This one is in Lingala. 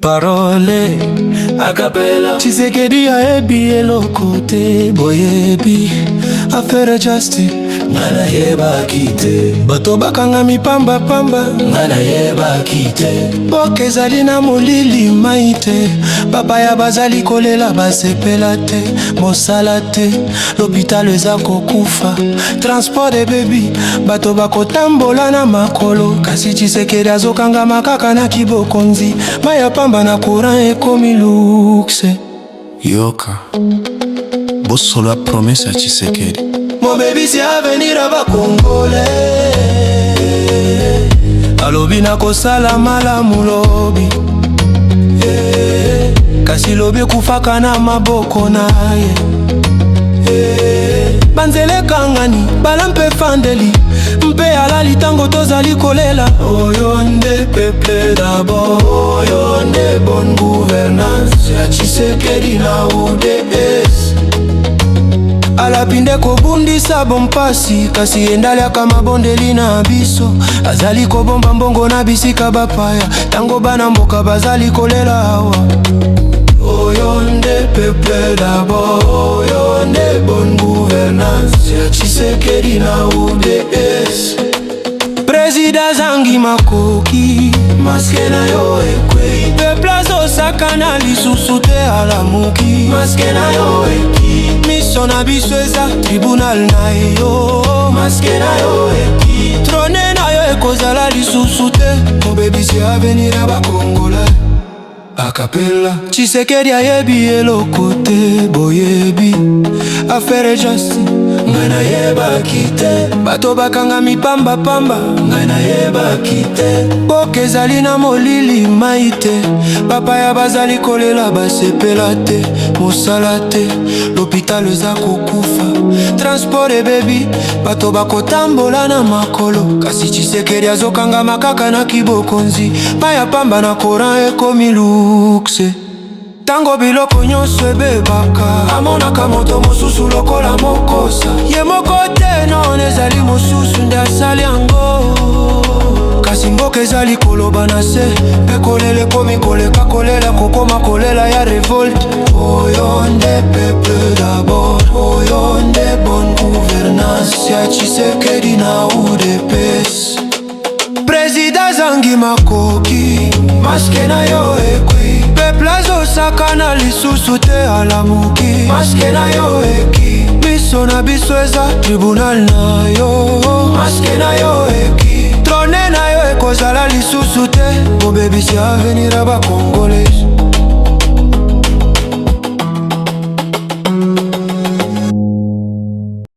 Parole acapella Tshisekedi ayebi eloko te boyebi affaire justice ngana yeba kite bato bakanga mipamba pamba ngana yeba kite boke ezali na molili maite papa ya bazali kolela basepela te mosala te l'hôpital eza kokufa transport de baby bato bakotambola na makolo kasi Tshisekedi azokanga makaka na kibokonzi maya pamba na courant ekomi luxe yoka bosolo promesse ya Tshisekedi mon baby c'est avenir aba Congolais alobi na kosala malamu lobi kasi lobi kufaka na maboko na ye banzele kangani bala mpe fandeli mpe alali tango tozali kolela oyo nde peuple d'abord oyo nde bonne gouvernance ya Tshisekedi na UDS alapinde kobundisa bompasi kasi endaliaka mabondeli na biso azali kobomba mbongo na bisika bapaya tango bana mboka bazali kolela awa oyo nde peuple d'abord oyo nde bonne gouvernance ya Tshisekedi na UDS Président Zangi Makoki maske na yo ekwei peuple azosakana lisusu te alamuki maske na yo eki miso na biso eza tribunal na yo maske na yo eki trone na yo ekozala lisusu te mobebisi avenir ya bakongolais acapella Tshisekedi ayebi eloko te boyebi affaire justice ngai nayebaki te bato bakanga mipamba pamba ngai nayebaki te boke ezali na molili mai te papa ya bazali kolela basepela te mosala te l'hôpital eza kokufa transport de baby bato bakotambola na makolo kasi Tshisekedi azokanga makaka na kibokonzi maya pamba na courant ekomi luxe tango biloko nyonso ebebaka amonaka moto mosusu lokola mokosa ye moko te non ezali mosusu nde asali yango kasi mboka ezali koloba na se mpe kolela ekomi koleka kolela kokoma kolela ya revolte oyo nde peuple d'abord oyo nde bonne gouvernance ya Tshisekedi na UDPS Président Zangi Makoki maske na yo ekwi peuple azosakana lisusu te alamuki maske na yo eki biso na biso eza tribunal na yo maske na yo eki trone na yo ekozala lisusu te mobebisi avenir ya bakongolais